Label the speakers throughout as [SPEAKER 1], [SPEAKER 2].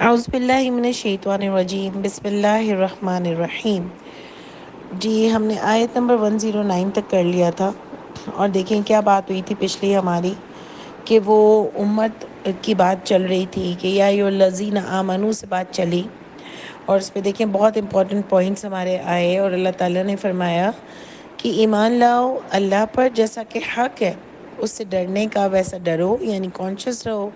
[SPEAKER 1] اعوذ باللہ من الشیطان الرجیم، بسم اللہ الرحمن الرحیم۔ جی ہم نے آیت نمبر 109 تک کر لیا تھا، اور دیکھیں کیا بات ہوئی تھی پچھلی ہماری، کہ وہ امت کی بات چل رہی تھی کہ یا ایھا الذین آمنو سے بات چلی، اور اس پہ دیکھیں بہت امپورٹنٹ پوائنٹس ہمارے آئے، اور اللہ تعالیٰ نے فرمایا کہ ایمان لاؤ اللہ پر جیسا کہ حق ہے، اس سے ڈرنے کا ویسا ڈرو، یعنی کانشیس رہو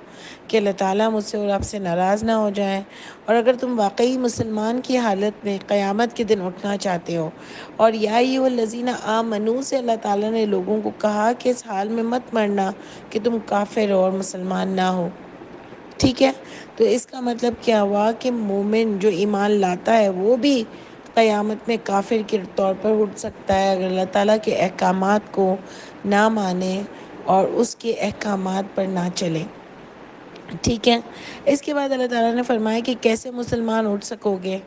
[SPEAKER 1] کہ اللہ تعالیٰ مجھ سے اور آپ سے ناراض نہ ہو جائیں۔ اور اگر تم واقعی مسلمان کی حالت میں قیامت کے دن اٹھنا چاہتے ہو، اور یا ایھا الذین آمنو سے اللہ تعالیٰ نے لوگوں کو کہا کہ اس حال میں مت مرنا کہ تم کافر ہو اور مسلمان نہ ہو، ٹھیک ہے؟ تو اس کا مطلب کیا ہوا کہ مومن جو ایمان لاتا ہے وہ بھی قیامت میں کافر کے طور پر اٹھ سکتا ہے، اگر اللہ تعالیٰ کے احکامات کو نہ مانے اور اس کے احکامات پر نہ چلے، ٹھیک ہے؟ اس کے بعد اللہ تعالیٰ نے فرمایا کہ کیسے مسلمان اٹھ سکو گے،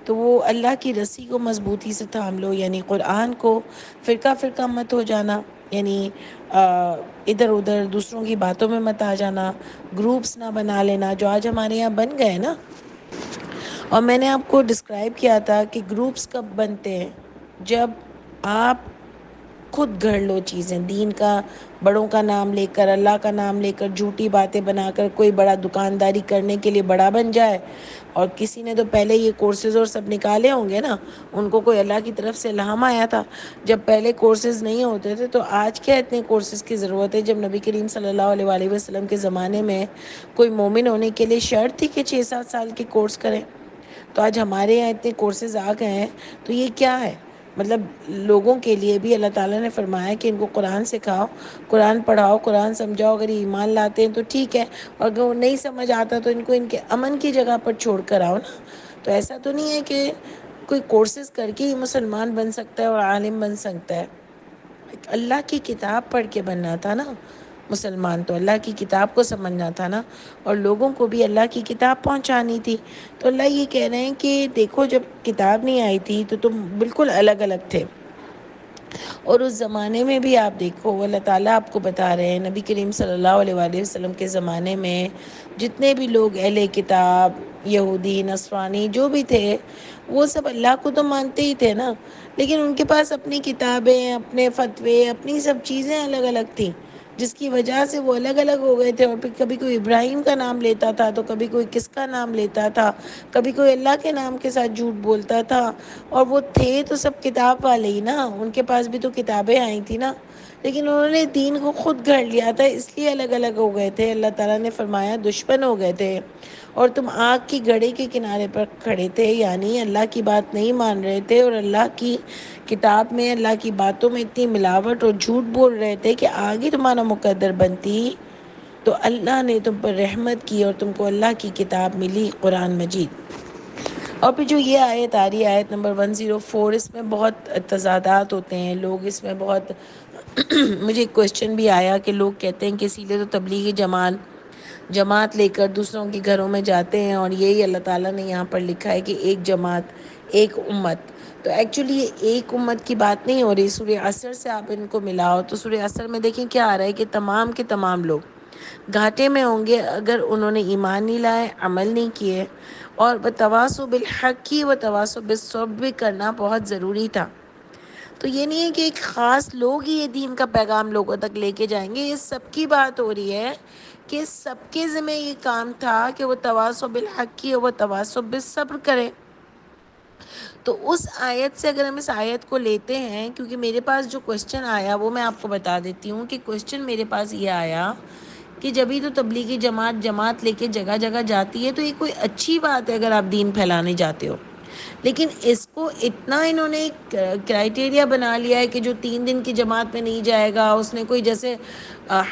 [SPEAKER 1] تو وہ اللہ کی رسی کو مضبوطی سے تھام لو، یعنی قرآن کو، فرقہ فرقہ مت ہو جانا، یعنی ادھر ادھر دوسروں کی باتوں میں مت آ جانا، گروپس نہ بنا لینا جو آج ہمارے یہاں بن گئے نا۔ اور میں نے آپ کو ڈسکرائب کیا تھا کہ گروپس کب بنتے ہیں، جب آپ خود گھڑ لو چیزیں، دین کا، بڑوں کا نام لے کر، اللہ کا نام لے کر جھوٹی باتیں بنا کر کوئی بڑا دکانداری کرنے کے لیے بڑا بن جائے، اور کسی نے تو پہلے یہ کورسز اور سب نکالے ہوں گے نا، ان کو کوئی اللہ کی طرف سے الہام آیا تھا، جب پہلے کورسز نہیں ہوتے تھے، تو آج کیا اتنے کورسز کی ضرورت ہے، جب نبی کریم صلی اللہ علیہ وآلہ وسلم کے زمانے میں کوئی مومن ہونے کے لیے شرط تھی کہ 6-7 سال کے کورس کریں۔ تو آج ہمارے یہاں اتنے کورسز آ گئے ہیں، تو یہ کیا ہے؟ مطلب لوگوں کے لیے بھی اللہ تعالیٰ نے فرمایا کہ ان کو قرآن سکھاؤ، قرآن پڑھاؤ، قرآن سمجھاؤ، اگر یہ ایمان لاتے ہیں تو ٹھیک ہے، اور اگر وہ نہیں سمجھ آتا تو ان کو ان کے امن کی جگہ پر چھوڑ کر آؤ نا۔ تو ایسا تو نہیں ہے کہ کوئی کورسز کر کے ہی مسلمان بن سکتا ہے اور عالم بن سکتا ہے، اللہ کی کتاب پڑھ کے بننا تھا نا مسلمان، تو اللہ کی کتاب کو سمجھنا تھا نا، اور لوگوں کو بھی اللہ کی کتاب پہنچانی تھی۔ تو اللہ یہ کہہ رہے ہیں کہ دیکھو جب کتاب نہیں آئی تھی تو تم بالکل الگ الگ تھے، اور اس زمانے میں بھی آپ دیکھو اللہ تعالیٰ آپ کو بتا رہے ہیں، نبی کریم صلی اللہ علیہ وآلہ وسلم کے زمانے میں جتنے بھی لوگ اہل کتاب، یہودی، نصرانی جو بھی تھے، وہ سب اللہ کو تو مانتے ہی تھے نا، لیکن ان کے پاس اپنی کتابیں، اپنے فتوے، اپنی سب چیزیں الگ الگ تھیں، جس کی وجہ سے وہ الگ الگ ہو گئے تھے، اور پھر کبھی کوئی ابراہیم کا نام لیتا تھا تو کبھی کوئی کس کا نام لیتا تھا، کبھی کوئی اللہ کے نام کے ساتھ جھوٹ بولتا تھا، اور وہ تھے تو سب کتاب والے ہی نا، ان کے پاس بھی تو کتابیں آئی تھی نا، لیکن انہوں نے دین کو خود گھڑ لیا تھا، اس لیے الگ الگ ہو گئے تھے۔ اللہ تعالیٰ نے فرمایا دشمن ہو گئے تھے، اور تم آگ کی گڑھے کے کنارے پر کھڑے تھے، یعنی اللہ کی بات نہیں مان رہے تھے، اور اللہ کی کتاب میں، اللہ کی باتوں میں اتنی ملاوٹ اور جھوٹ بول رہے تھے کہ آگے تمہارا مقدر بنتی تو اللہ نے تم پر رحمت کی اور تم کو اللہ کی کتاب ملی، قرآن مجید۔ اور پھر جو یہ آیت آ رہی ہے، آیت نمبر 104، اس میں بہت تضادات ہوتے ہیں، لوگ اس میں بہت مجھے ایک کویشچن بھی آیا کہ لوگ کہتے ہیں کہ اسی لیے تو تبلیغی جماعت لے کر دوسروں کے گھروں میں جاتے ہیں، اور یہی اللہ تعالیٰ نے یہاں پر لکھا ہے کہ ایک جماعت، ایک امت۔ تو ایکچولی یہ ایک امت کی بات نہیں ہو رہی، سورہ عصر سے آپ ان کو ملاؤ تو سورہ عصر میں دیکھیں کیا آ رہا ہے کہ تمام کے تمام لوگ گھاٹے میں ہوں گے اگر انہوں نے ایمان نہیں لائے، عمل نہیں کیے، اور وتواصوا بالحق کی وتواصوا بالصبر بھی کرنا بہت ضروری تھا۔ تو یہ نہیں ہے کہ ایک خاص لوگ ہی یہ دین کا پیغام لوگوں تک لے کے جائیں گے، یہ سب کی بات ہو رہی ہے کہ سب کے ذمہ یہ کام تھا کہ وہ تواصوا بالحق کی و تواصوا بالصبر کرے۔ تو اس آیت سے اگر ہم اس آیت کو لیتے ہیں، کیونکہ میرے پاس جو کویشچن آیا وہ میں آپ کو بتا دیتی ہوں کہ کویشچن میرے پاس یہ آیا کہ جبھی تو تبلیغی جماعت لے کے جگہ جگہ جاتی ہے، تو یہ کوئی اچھی بات ہے اگر آپ دین پھیلانے جاتے ہو، لیکن اس کو اتنا انہوں نے کرائٹیریا بنا لیا ہے کہ جو 3 دن کی جماعت میں نہیں جائے گا اس نے کوئی جیسے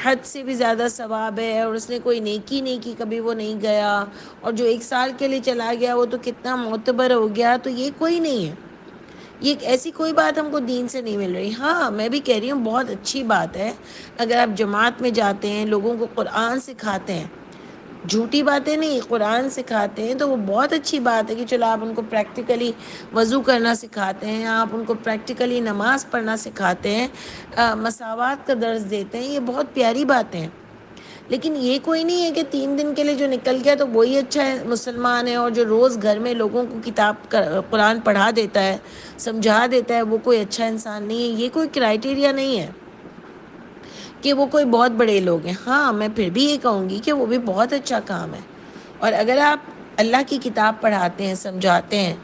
[SPEAKER 1] حد سے بھی زیادہ ثواب ہے، اور اس نے کوئی نیکی نہیں کی، کبھی وہ نہیں گیا، اور جو 1 سال کے لیے چلا گیا وہ تو کتنا معتبر ہو گیا۔ تو یہ کوئی نہیں ہے، یہ ایسی کوئی بات ہم کو دین سے نہیں مل رہی۔ ہاں میں بھی کہہ رہی ہوں بہت اچھی بات ہے اگر آپ جماعت میں جاتے ہیں، لوگوں کو قرآن سکھاتے ہیں، جھوٹی باتیں نہیں، قرآن سکھاتے ہیں، تو وہ بہت اچھی بات ہے کہ چلو آپ ان کو پریکٹیکلی وضو کرنا سکھاتے ہیں، آپ ان کو پریکٹیکلی نماز پڑھنا سکھاتے ہیں، مساوات کا درس دیتے ہیں، یہ بہت پیاری باتیں ہیں۔ لیکن یہ کوئی نہیں ہے کہ 3 دن کے لیے جو نکل گیا تو وہی اچھا ہے مسلمان ہے، اور جو روز گھر میں لوگوں کو کتاب قرآن پڑھا دیتا ہے، سمجھا دیتا ہے، وہ کوئی اچھا انسان نہیں ہے۔ یہ کوئی کرائٹیریا نہیں ہے کہ وہ کوئی بہت بڑے لوگ ہیں۔ ہاں میں پھر بھی یہ کہوں گی کہ وہ بھی بہت اچھا کام ہے، اور اگر آپ اللہ کی کتاب پڑھاتے ہیں، سمجھاتے ہیں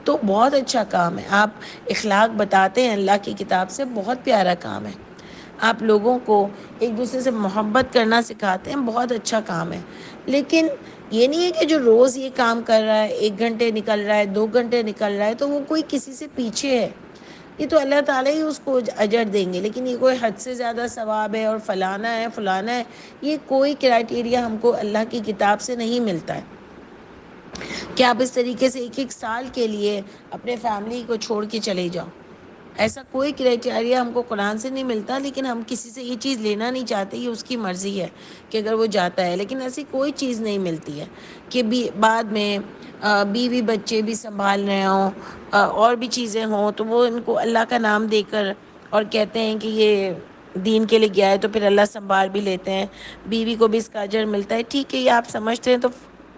[SPEAKER 1] تو بہت اچھا کام ہے۔ آپ اخلاق بتاتے ہیں اللہ کی کتاب سے، بہت پیارا کام ہے۔ آپ لوگوں کو ایک دوسرے سے محبت کرنا سکھاتے ہیں، بہت اچھا کام ہے۔ لیکن یہ نہیں ہے کہ جو روز یہ کام کر رہا ہے، 1 گھنٹے نکل رہا ہے، 2 گھنٹے نکل رہا ہے، تو وہ کوئی کسی سے پیچھے ہے۔ یہ تو اللہ تعالیٰ ہی اس کو اجر دیں گے، لیکن یہ کوئی حد سے زیادہ ثواب ہے اور فلانا ہے فلانا ہے، یہ کوئی کرائٹیریا ہم کو اللہ کی کتاب سے نہیں ملتا ہے کہ آپ اس طریقے سے 1 1 سال کے لیے اپنے فیملی کو چھوڑ کے چلے جاؤ۔ ایسا کوئی کرائٹیریا ہم کو قرآن سے نہیں ملتا، لیکن ہم کسی سے یہ چیز لینا نہیں چاہتے، یہ اس کی مرضی ہے کہ اگر وہ جاتا ہے، لیکن ایسی کوئی چیز نہیں ملتی ہے کہ بعد میں بیوی بچے بھی سنبھال رہے ہوں، اور بھی چیزیں ہوں، تو وہ ان کو اللہ کا نام دے کر اور کہتے ہیں کہ یہ دین کے لیے گیا ہے تو پھر اللہ سنبھال بھی لیتے ہیں، بیوی کو بھی اس کا اجر ملتا ہے۔ ٹھیک ہے، یہ آپ سمجھتے ہیں تو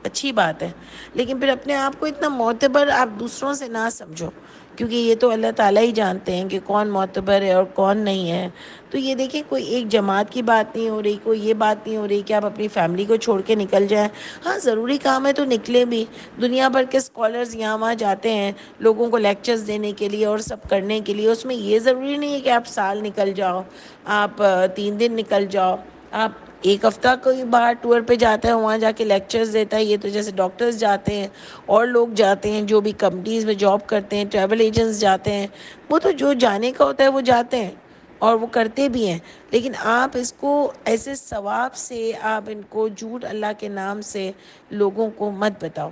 [SPEAKER 1] اچھی بات ہے، لیکن پھر اپنے آپ کو اتنا معتبر آپ دوسروں سے نہ سمجھو، کیونکہ یہ تو اللہ تعالیٰ ہی جانتے ہیں کہ کون معتبر ہے اور کون نہیں ہے۔ تو یہ دیکھیں، کوئی ایک جماعت کی بات نہیں ہو رہی، کوئی یہ بات نہیں ہو رہی کہ آپ اپنی فیملی کو چھوڑ کے نکل جائیں۔ ہاں ضروری کام ہے تو نکلے بھی، دنیا بھر کے اسکالرز یہاں وہاں جاتے ہیں لوگوں کو لیکچرز دینے کے لیے اور سب کرنے کے لیے، اس میں یہ ضروری نہیں ہے کہ آپ سال نکل جاؤ، آپ 3 دن نکل جاؤ، آپ 1 ہفتہ کوئی باہر ٹور پہ جاتا ہے وہاں جا کے لیکچرز دیتا ہے۔ یہ تو جیسے ڈاکٹرز جاتے ہیں اور لوگ جاتے ہیں جو بھی کمپنیز میں جاب کرتے ہیں، ٹریول ایجنٹس جاتے ہیں، وہ تو جو جانے کا ہوتا ہے وہ جاتے ہیں اور وہ کرتے بھی ہیں۔ لیکن آپ اس کو ایسے ثواب سے، آپ ان کو جھوٹ اللہ کے نام سے لوگوں کو مت بتاؤ۔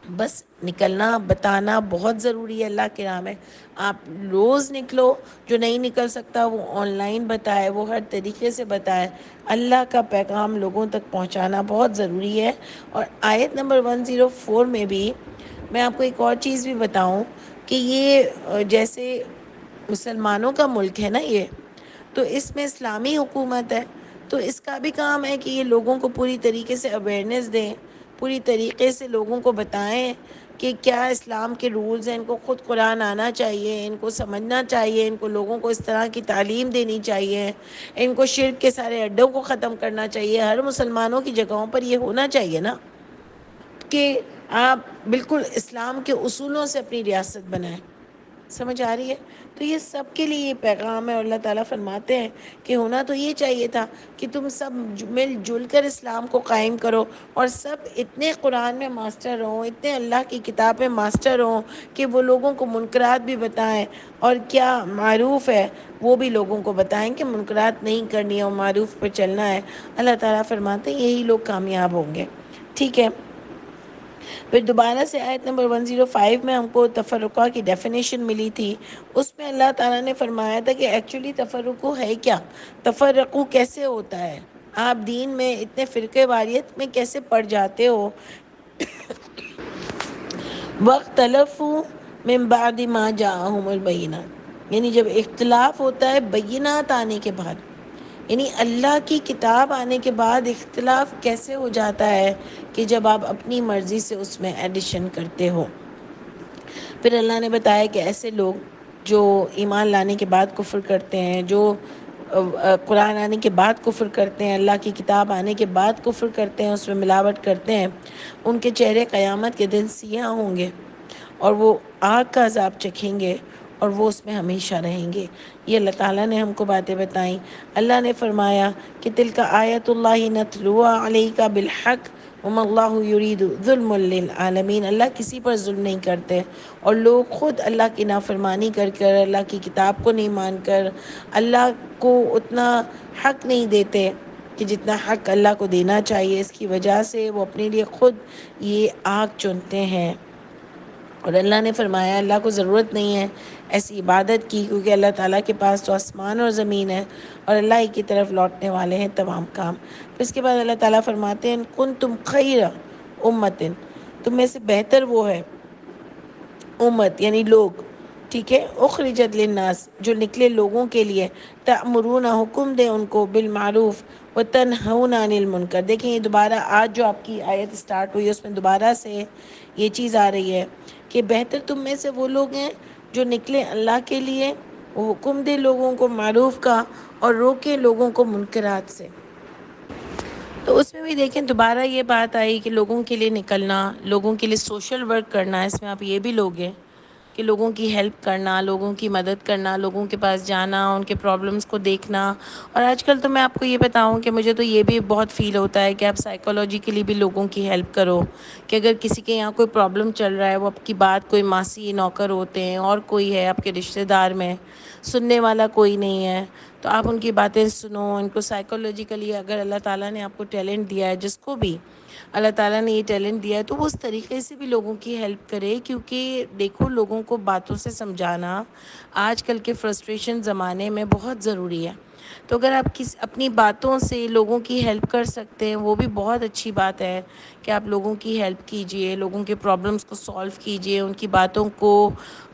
[SPEAKER 1] بس نکلنا بتانا بہت ضروری ہے اللہ کے راہ میں۔ آپ روز نکلو، جو نہیں نکل سکتا وہ آن لائن بتائے، وہ ہر طریقے سے بتائے۔ اللہ کا پیغام لوگوں تک پہنچانا بہت ضروری ہے۔ اور آیت نمبر 104 میں بھی میں آپ کو ایک اور چیز بھی بتاؤں کہ یہ جیسے مسلمانوں کا ملک ہے نا یہ، تو اس میں اسلامی حکومت ہے، تو اس کا بھی کام ہے کہ یہ لوگوں کو پوری طریقے سے اویئرنیس دیں، پوری طریقے سے لوگوں کو بتائیں کہ کیا اسلام کے رولز ہیں۔ ان کو خود قرآن آنا چاہیے، ان کو سمجھنا چاہیے، ان کو لوگوں کو اس طرح کی تعلیم دینی چاہیے، ان کو شرک کے سارے اڈوں کو ختم کرنا چاہیے۔ ہر مسلمانوں کی جگہوں پر یہ ہونا چاہیے نا کہ آپ بالکل اسلام کے اصولوں سے اپنی ریاست بنائیں۔ سمجھ آ رہی ہے؟ تو یہ سب کے لیے یہ پیغام ہے، اور اللہ تعالیٰ فرماتے ہیں کہ ہونا تو یہ چاہیے تھا کہ تم سب مل جل کر اسلام کو قائم کرو، اور سب اتنے قرآن میں ماسٹر ہوں، اتنے اللہ کی کتاب میں ماسٹر ہوں کہ وہ لوگوں کو منکرات بھی بتائیں، اور کیا معروف ہے وہ بھی لوگوں کو بتائیں کہ منکرات نہیں کرنی ہے اور معروف پر چلنا ہے۔ اللہ تعالیٰ فرماتے ہیں یہی لوگ کامیاب ہوں گے۔ ٹھیک ہے، پھر دوبارہ سے آیت نمبر 105 میں ہم کو تفرقہ کی ڈیفینیشن ملی تھی۔ اس میں اللہ تعالیٰ نے فرمایا تھا کہ ایکچولی تفرقہ ہے کیا، تفرقہ کیسے ہوتا ہے، آپ دین میں اتنے فرقے واریت میں کیسے پڑ جاتے ہو۔ وَاخْتَلَفُوا مِن بَعْدِ مَا جَاءَهُمُ الْبَيِّنَاتُ، یعنی جب اختلاف ہوتا ہے بینات آنے کے بعد، یعنی اللہ کی کتاب آنے کے بعد اختلاف کیسے ہو جاتا ہے کہ جب آپ اپنی مرضی سے اس میں ایڈیشن کرتے ہو۔ پھر اللہ نے بتایا کہ ایسے لوگ جو ایمان لانے کے بعد کفر کرتے ہیں، جو قرآن آنے کے بعد کفر کرتے ہیں، اللہ کی کتاب آنے کے بعد کفر کرتے ہیں، اس میں ملاوٹ کرتے ہیں، ان کے چہرے قیامت کے دن سیاہ ہوں گے، اور وہ آگ کا عذاب چکھیں گے، اور وہ اس میں ہمیشہ رہیں گے۔ یہ اللہ تعالیٰ نے ہم کو باتیں بتائیں۔ اللہ نے فرمایا کہ تلک آیت اللہ نتلوہا علیک بالحق وما اللہ یرید ظلم للعالمین، اللہ کسی پر ظلم نہیں کرتے، اور لوگ خود اللہ کی نافرمانی کر کر، اللہ کی کتاب کو نہیں مان کر، اللہ کو اتنا حق نہیں دیتے کہ جتنا حق اللہ کو دینا چاہیے، اس کی وجہ سے وہ اپنے لیے خود یہ آگ چنتے ہیں۔ اور اللہ نے فرمایا اللہ کو ضرورت نہیں ہے ایسی عبادت کی، کیونکہ اللہ تعالیٰ کے پاس تو آسمان اور زمین ہے، اور اللہ ہی کی طرف لوٹنے والے ہیں تمام کام۔ پھر اس کے بعد اللہ تعالیٰ فرماتے ہیں کنتم خیر امت، تم میں سے بہتر وہ ہے امت، یعنی لوگ، ٹھیک ہے، اخرجت للناس، جو نکلے لوگوں کے لیے، تأمرون، حکم دے ان کو، بالمعروف، وتنہون عن المنکر۔ دیکھیں یہ دوبارہ آج جو آپ کی آیت سٹارٹ ہوئی ہے اس میں دوبارہ سے یہ چیز آ رہی ہے کہ بہتر تم میں سے وہ لوگ ہیں جو نکلے اللہ کے لیے، وہ حکم دے لوگوں کو معروف کا اور روکے لوگوں کو منکرات سے۔ تو اس میں بھی دیکھیں دوبارہ یہ بات آئی کہ لوگوں کے لیے نکلنا، لوگوں کے لیے سوشل ورک کرنا، اس میں آپ یہ بھی لوگ ہیں کہ لوگوں کی ہیلپ کرنا، لوگوں کی مدد کرنا، لوگوں کے پاس جانا، ان کے پرابلمس کو دیکھنا۔ اور آج کل تو میں آپ کو یہ بتاؤں کہ مجھے تو یہ بھی بہت فیل ہوتا ہے کہ آپ سائیکالوجیکلی بھی لوگوں کی ہیلپ کرو، کہ اگر کسی کے یہاں کوئی پرابلم چل رہا ہے، وہ آپ کی بات، کوئی ماسی نوکر ہوتے ہیں اور کوئی ہے آپ کے رشتہ دار میں، سننے والا کوئی نہیں ہے، تو آپ ان کی باتیں سنو، ان کو سائیکالوجیکلی، اگر اللہ تعالیٰ نے آپ کو ٹیلنٹ دیا ہے، جس کو بھی اللہ تعالیٰ نے یہ ٹیلنٹ دیا ہے، تو وہ اس طریقے سے بھی لوگوں کی ہیلپ کرے، کیونکہ دیکھو لوگوں کو باتوں سے سمجھانا آج کل کے فرسٹریشن زمانے میں بہت ضروری ہے۔ تو اگر آپ اپنی باتوں سے لوگوں کی ہیلپ کر سکتے ہیں، وہ بھی بہت اچھی بات ہے کہ آپ لوگوں کی ہیلپ کیجئے، لوگوں کے پرابلمس کو سولو کیجئے، ان کی باتوں کو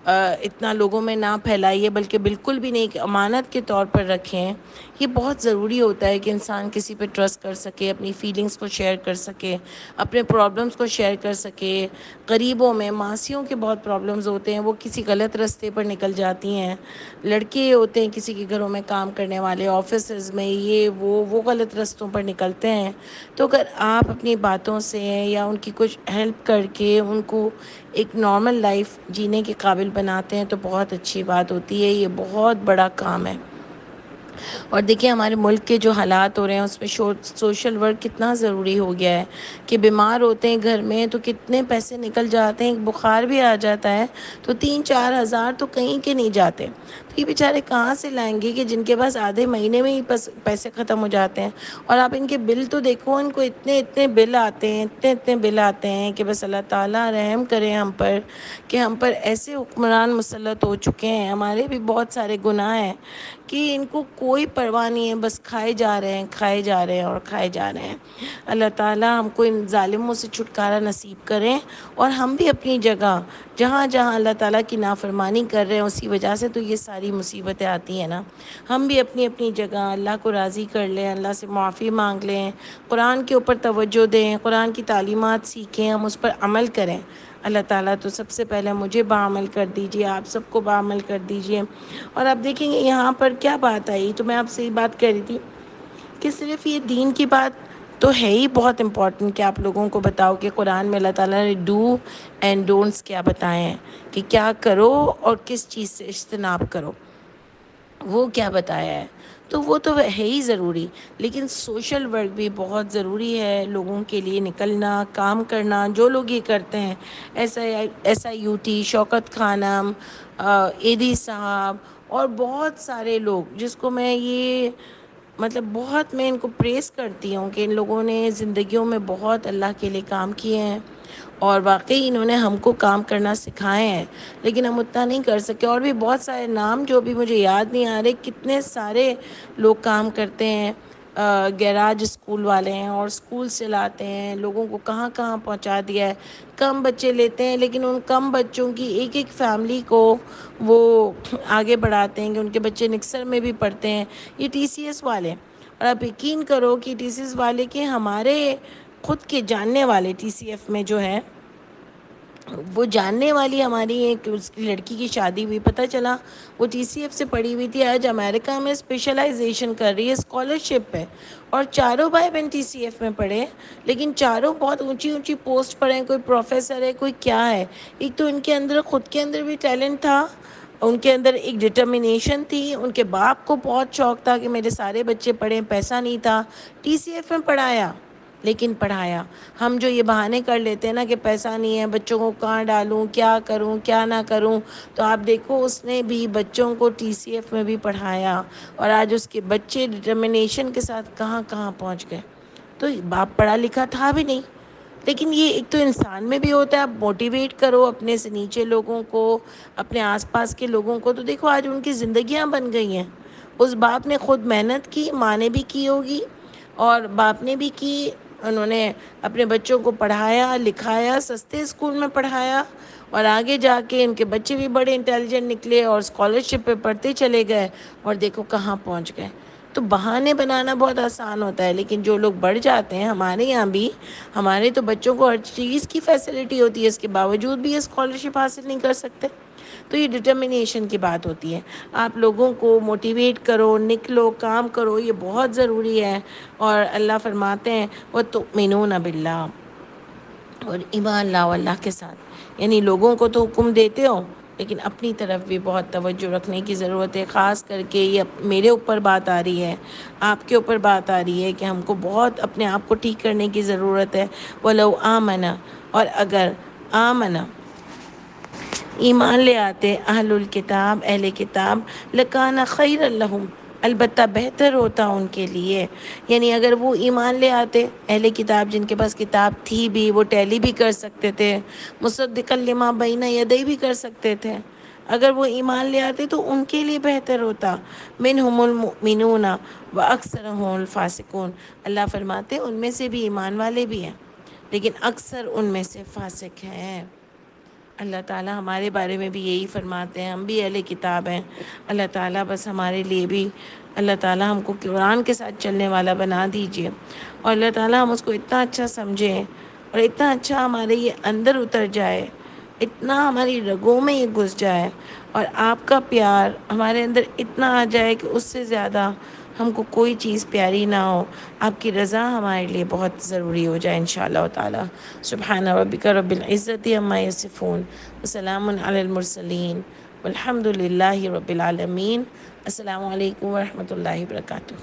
[SPEAKER 1] اتنا لوگوں میں نہ پھیلائیے، بلکہ بالکل بھی نہیں، ایک امانت کے طور پر رکھیں۔ یہ بہت ضروری ہوتا ہے کہ انسان کسی پہ ٹرسٹ کر سکے، اپنی فیلنگس کو شیئر کر سکے، اپنے پرابلمس کو شیئر کر سکے۔ غریبوں میں، ماسیوں کے بہت پرابلمز ہوتے ہیں، وہ کسی غلط راستے پر نکل جاتی ہیں، لڑکے ہوتے ہیں کسی کے گھروں میں کام کرنے والے، آفیسز میں، یہ وہ غلط رستوں پر نکلتے ہیں۔ تو اگر آپ اپنی باتوں سے یا ان کی کچھ ہیلپ کر کے ان کو ایک نارمل لائف جینے کے قابل بناتے ہیں تو بہت اچھی بات ہوتی ہے، یہ بہت بڑا کام ہے۔ اور دیکھیں ہمارے ملک کے جو حالات ہو رہے ہیں اس میں سوشل ورک کتنا ضروری ہو گیا ہے کہ بیمار ہوتے ہیں گھر میں تو کتنے پیسے نکل جاتے ہیں، بخار بھی آ جاتا ہے تو 3-4 ہزار تو کہیں کے نہیں جاتے، تو یہ بیچارے کہاں سے لائیں گے کہ جن کے پاس آدھے مہینے میں ہی پیسے ختم ہو جاتے ہیں۔ اور آپ ان کے بل تو دیکھو، ان کو اتنے بل آتے ہیں، اتنے بل آتے ہیں کہ بس اللہ تعالیٰ رحم کرے ہم پر، کہ ہم پر ایسے حکمران مسلط ہو چکے ہیں، ہمارے بھی بہت سارے گناہ ہیں کہ ان کو کوئی پرواہ نہیں ہے، بس کھائے جا رہے ہیں، کھائے جا رہے ہیں اور کھائے جا رہے ہیں۔ اللہ تعالیٰ ہم کو ان ظالموں سے چھٹکارا نصیب کریں، اور ہم بھی اپنی جگہ جہاں جہاں اللہ تعالیٰ کی نافرمانی کر رہے ہیں اسی وجہ سے تو یہ ساری مصیبتیں آتی ہیں نا، ہم بھی اپنی اپنی جگہ اللہ کو راضی کر لیں، اللہ سے معافی مانگ لیں، قرآن کے اوپر توجہ دیں، قرآن کی تعلیمات سیکھیں، ہم اس پر عمل کریں۔ اللہ تعالیٰ تو سب سے پہلے مجھے بعمل کر دیجئے، آپ سب کو بعمل کر دیجئے۔ اور آپ دیکھیں گے یہاں پر کیا بات آئی، تو میں آپ سے یہ بات کہہ رہی تھی کہ صرف یہ دین کی بات تو ہے ہی بہت امپورٹنٹ کہ آپ لوگوں کو بتاؤ کہ قرآن میں اللہ تعالیٰ نے ڈو اینڈ ڈونٹس کیا بتائے ہیں، کہ کیا کرو اور کس چیز سے اجتناب کرو، وہ کیا بتایا ہے، تو وہ تو ہے ہی ضروری۔ لیکن سوشل ورک بھی بہت ضروری ہے، لوگوں کے لیے نکلنا، کام کرنا، جو لوگ یہ کرتے ہیں، ایس آئی یو ٹی، شوکت خانم، ایدی صاحب اور بہت سارے لوگ، جس کو میں یہ مطلب بہت میں ان کو پریز کرتی ہوں کہ ان لوگوں نے زندگیوں میں بہت اللہ کے لیے کام کیے ہیں، اور واقعی انہوں نے ہم کو کام کرنا سکھائے ہیں، لیکن ہم اتنا نہیں کر سکے۔ اور بھی بہت سارے نام جو بھی مجھے یاد نہیں آ رہے، کتنے سارے لوگ کام کرتے ہیں، گیراج اسکول والے ہیں اور اسکول چلاتے ہیں، لوگوں کو کہاں کہاں پہنچا دیا ہے۔ کم بچے لیتے ہیں لیکن ان کم بچوں کی ایک ایک فیملی کو وہ آگے بڑھاتے ہیں کہ ان کے بچے نکسر میں بھی پڑھتے ہیں، یہ ٹی سی ایس والے۔ اور آپ یقین کرو کہ ٹی سی ایس والے کے ہمارے خود کے جاننے والے ٹی سی ایف میں جو ہے، وہ جاننے والی ہماری ایک اس کی لڑکی کی شادی ہوئی، پتہ چلا وہ ٹی سی ایف سے پڑھی ہوئی تھی، آج امریکہ میں اسپیشلائزیشن کر رہی ہے اسکالرشپ پہ، اور چاروں بھائی بہن ٹی سی ایف میں پڑھے، لیکن چاروں بہت اونچی اونچی پوسٹ پر ہیں، کوئی پروفیسر ہے، کوئی کیا ہے۔ ایک تو ان کے اندر خود کے اندر بھی ٹیلنٹ تھا، ان کے اندر ایک ڈٹرمنیشن تھی، ان کے باپ کو بہت شوق تھا کہ میرے سارے بچے پڑھیں، پیسہ نہیں تھا، ٹی سی ایف میں پڑھایا، لیکن پڑھایا۔ ہم جو یہ بہانے کر لیتے ہیں نا کہ پیسہ نہیں ہے، بچوں کو کہاں ڈالوں، کیا کروں کیا نہ کروں، تو آپ دیکھو اس نے بھی بچوں کو ٹی سی ایف میں بھی پڑھایا، اور آج اس کے بچے ڈٹرمنیشن کے ساتھ کہاں کہاں پہنچ گئے۔ تو باپ پڑھا لکھا تھا بھی نہیں، لیکن یہ ایک تو انسان میں بھی ہوتا ہے، آپ موٹیویٹ کرو اپنے سے نیچے لوگوں کو، اپنے آس پاس کے لوگوں کو، تو دیکھو آج ان کی زندگیاں بن گئی ہیں۔ اس باپ نے خود محنت کی، ماں نے بھی کی ہوگی، اور باپ نے بھی کی، انہوں نے اپنے بچوں کو پڑھایا لکھایا، سستے اسکول میں پڑھایا، اور آگے جا کے ان کے بچے بھی بڑے انٹیلیجنٹ نکلے اور اسکالرشپ پہ پڑھتے چلے گئے، اور دیکھو کہاں پہنچ گئے۔ تو بہانے بنانا بہت آسان ہوتا ہے، لیکن جو لوگ بڑھ جاتے ہیں، ہمارے یہاں بھی ہمارے تو بچوں کو ہر چیز کی فیسلٹی ہوتی ہے، اس کے باوجود بھی یہ اسکالرشپ حاصل نہیں کر سکتے۔ تو یہ ڈٹرمنیشن کی بات ہوتی ہے۔ آپ لوگوں کو موٹیویٹ کرو، نکلو، کام کرو، یہ بہت ضروری ہے۔ اور اللہ فرماتے ہیں وَتُؤْمِنُونَ بِاللَّهِ، اور ایمان لاؤ اللہ کے ساتھ، یعنی لوگوں کو تو حکم دیتے ہو لیکن اپنی طرف بھی بہت توجہ رکھنے کی ضرورت ہے۔ خاص کر کے یہ میرے اوپر بات آ رہی ہے، آپ کے اوپر بات آ رہی ہے کہ ہم کو بہت اپنے آپ کو ٹھیک کرنے کی ضرورت ہے۔ وَلَوْ آمَنَ، اور اگر آمنہ ایمان لے آتے اہل الکتاب، اہل کتاب، لکان خیر لہم، البتہ بہتر ہوتا ان کے لیے۔ یعنی اگر وہ ایمان لے آتے، اہل کتاب جن کے پاس کتاب تھی بھی، وہ ٹیلی بھی کر سکتے تھے، مصدقا لما بین یدیہ بھی کر سکتے تھے، اگر وہ ایمان لے آتے تو ان کے لیے بہتر ہوتا۔ منہم المؤمنون واکثرهم الفاسقون، اللہ فرماتے ان میں سے بھی ایمان والے بھی ہیں لیکن اکثر ان میں سے فاسق ہیں۔ اللہ تعالیٰ ہمارے بارے میں بھی یہی فرماتے ہیں، ہم بھی اہل کتاب ہیں۔ اللہ تعالیٰ بس ہمارے لیے بھی، اللہ تعالیٰ ہم کو قرآن کے ساتھ چلنے والا بنا دیجئے، اور اللہ تعالیٰ ہم اس کو اتنا اچھا سمجھیں اور اتنا اچھا ہمارے یہ اندر اتر جائے، اتنا ہماری رگوں میں یہ گھس جائے، اور آپ کا پیار ہمارے اندر اتنا آ جائے کہ اس سے زیادہ ہم کو کوئی چیز پیاری نہ ہو۔ آپ کی رضا ہمارے لیے بہت ضروری ہو جائے انشاءاللہ تعالیٰ۔ سبحان ربک رب العزت عما یصفون، وسلام علی المرسلین، والحمد للہ رب العالمین۔ السلام علیکم ورحمۃ اللہ وبرکاتہ۔